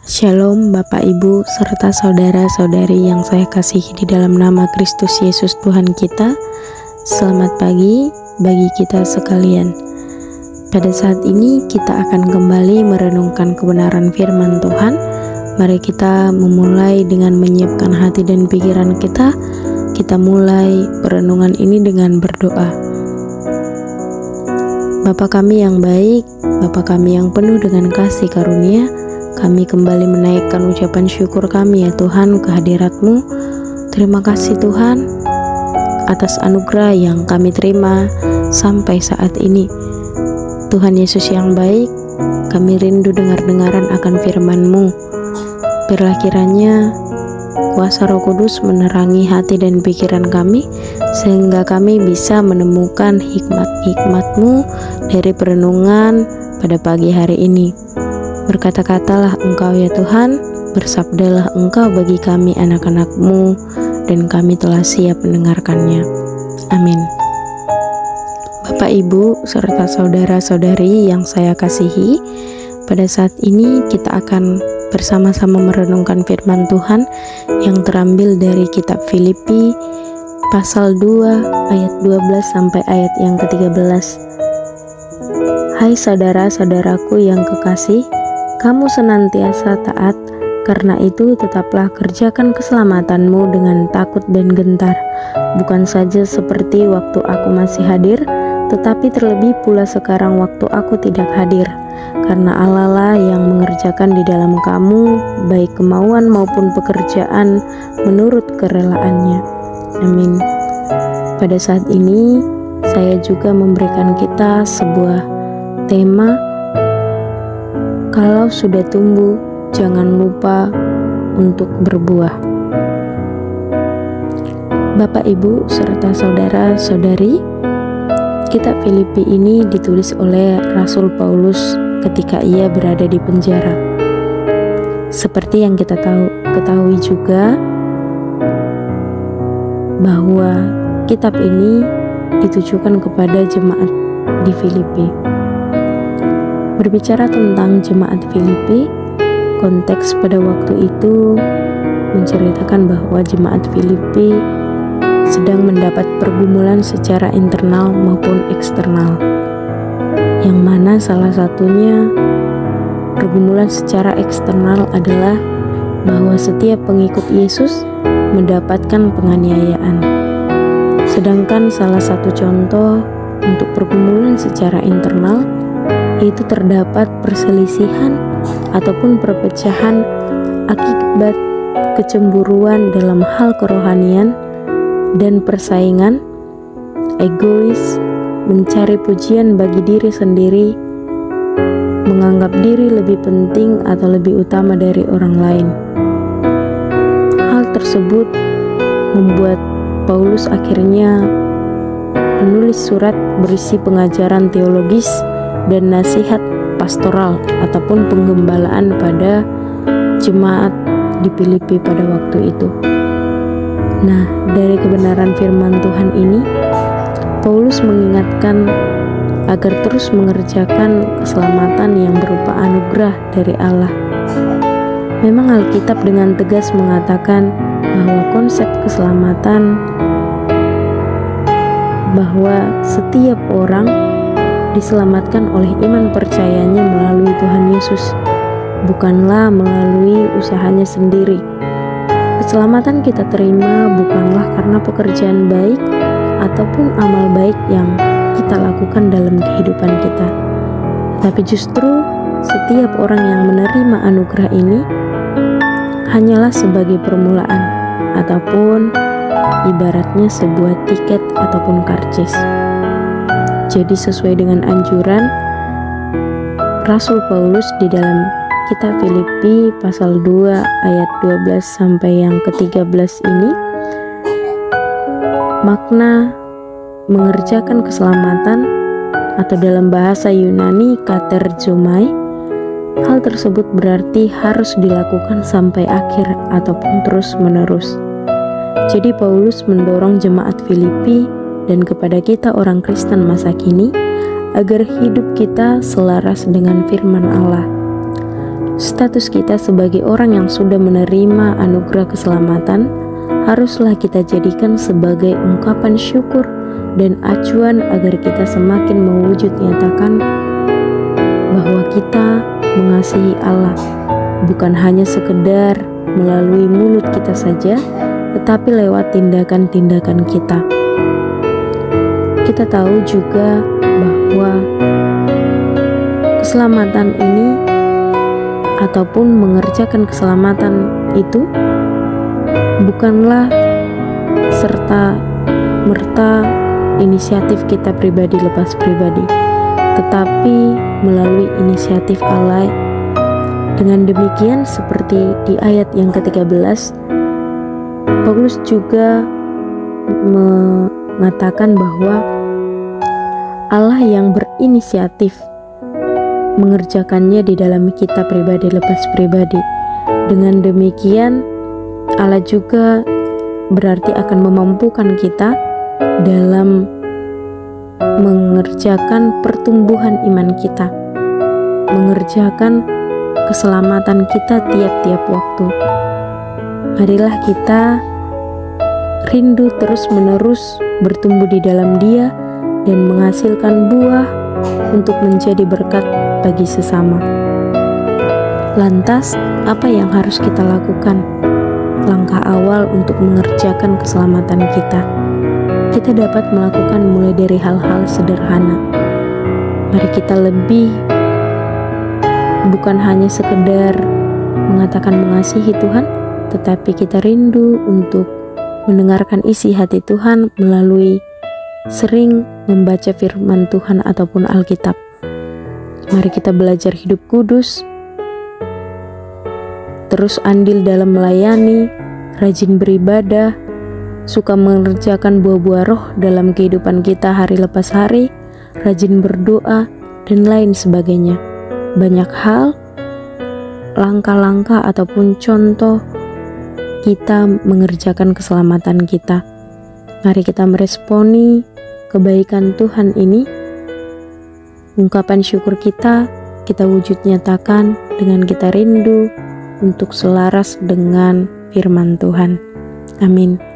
Shalom Bapak Ibu serta saudara-saudari yang saya kasihi di dalam nama Kristus Yesus Tuhan kita. Selamat pagi bagi kita sekalian. Pada saat ini kita akan kembali merenungkan kebenaran firman Tuhan. Mari kita memulai dengan menyiapkan hati dan pikiran kita. Kita mulai perenungan ini dengan berdoa. Bapa kami yang baik, Bapa kami yang penuh dengan kasih karunia, kami kembali menaikkan ucapan syukur kami ya Tuhan kehadirat-Mu. Terima kasih Tuhan atas anugerah yang kami terima sampai saat ini. Tuhan Yesus yang baik, kami rindu dengar-dengaran akan firman-Mu. Biarlah kiranya kuasa Roh Kudus menerangi hati dan pikiran kami, sehingga kami bisa menemukan hikmat-hikmat-Mu dari perenungan pada pagi hari ini. Berkata-katalah Engkau ya Tuhan, bersabdalah Engkau bagi kami anak-anak-Mu, dan kami telah siap mendengarkannya. Amin. Bapak Ibu serta saudara-saudari yang saya kasihi, pada saat ini kita akan bersama-sama merenungkan firman Tuhan yang terambil dari kitab Filipi pasal 2 ayat 12 sampai ayat yang ke-13. Hai saudara-saudaraku yang kekasih, kamu senantiasa taat, karena itu tetaplah kerjakan keselamatanmu dengan takut dan gentar, bukan saja seperti waktu aku masih hadir, tetapi terlebih pula sekarang waktu aku tidak hadir, karena Allah lah yang mengerjakan di dalam kamu, baik kemauan maupun pekerjaan menurut kerelaannya. Amin. Pada saat ini, saya juga memberikan kita sebuah tema, kalau sudah tumbuh, jangan lupa untuk berbuah. Bapak, Ibu, serta saudara-saudari, kitab Filipi ini ditulis oleh Rasul Paulus ketika ia berada di penjara. Seperti yang kita ketahui juga bahwa kitab ini ditujukan kepada jemaat di Filipi. Berbicara tentang jemaat Filipi, konteks pada waktu itu menceritakan bahwa jemaat Filipi sedang mendapat pergumulan secara internal maupun eksternal, yang mana salah satunya pergumulan secara eksternal adalah bahwa setiap pengikut Yesus mendapatkan penganiayaan. Sedangkan salah satu contoh untuk pergumulan secara internal yaitu terdapat perselisihan ataupun perpecahan akibat kecemburuan dalam hal kerohanian dan persaingan, egois, mencari pujian bagi diri sendiri, menganggap diri lebih penting atau lebih utama dari orang lain. Hal tersebut membuat Paulus akhirnya menulis surat berisi pengajaran teologis dan nasihat pastoral ataupun penggembalaan pada jemaat di Filipi pada waktu itu. Nah, dari kebenaran firman Tuhan ini, Paulus mengingatkan agar terus mengerjakan keselamatan yang berupa anugerah dari Allah. Memang Alkitab dengan tegas mengatakan bahwa konsep keselamatan, bahwa setiap orang diselamatkan oleh iman percayanya melalui Tuhan Yesus, bukanlah melalui usahanya sendiri. Keselamatan kita terima bukanlah karena pekerjaan baik ataupun amal baik yang kita lakukan dalam kehidupan kita, tapi justru setiap orang yang menerima anugerah ini hanyalah sebagai permulaan ataupun ibaratnya sebuah tiket ataupun karcis. Jadi sesuai dengan anjuran Rasul Paulus di dalam kitab Filipi pasal 2 ayat 12 sampai yang ke-13 ini, makna mengerjakan keselamatan atau dalam bahasa Yunani katerjomai, hal tersebut berarti harus dilakukan sampai akhir ataupun terus menerus. Jadi Paulus mendorong jemaat Filipi dan kepada kita orang Kristen masa kini agar hidup kita selaras dengan firman Allah. status kita sebagai orang yang sudah menerima anugerah keselamatan haruslah kita jadikan sebagai ungkapan syukur dan acuan agar kita semakin mewujud nyatakan bahwa kita mengasihi Allah, bukan hanya sekedar melalui mulut kita saja, tetapi lewat tindakan-tindakan kita. Kita tahu juga bahwa keselamatan ini ataupun mengerjakan keselamatan itu bukanlah serta-merta inisiatif kita pribadi lepas pribadi, tetapi melalui inisiatif Allah. Dengan demikian, seperti di ayat yang ke-13, Paulus juga mengatakan bahwa Allah yang berinisiatif mengerjakannya di dalam kita pribadi lepas pribadi. Dengan demikian, Allah juga berarti akan memampukan kita dalam mengerjakan pertumbuhan iman kita, mengerjakan keselamatan kita tiap-tiap waktu. Marilah kita rindu terus-menerus bertumbuh di dalam Dia dan menghasilkan buah untuk menjadi berkat bagi sesama. Lantas, apa yang harus kita lakukan? Langkah awal untuk mengerjakan keselamatan kita dapat melakukan mulai dari hal-hal sederhana. Mari kita lebih bukan hanya sekedar mengatakan mengasihi Tuhan, tetapi kita rindu untuk mendengarkan isi hati Tuhan melalui sering membaca firman Tuhan ataupun Alkitab. Mari kita belajar hidup kudus, terus andil dalam melayani, rajin beribadah, suka mengerjakan buah-buah roh dalam kehidupan kita hari lepas hari, rajin berdoa, dan lain sebagainya. Banyak hal, langkah-langkah ataupun contoh kita mengerjakan keselamatan kita. Mari kita meresponi kebaikan Tuhan ini. Ungkapan syukur kita wujud nyatakan dengan kita rindu untuk selaras dengan firman Tuhan. Amin.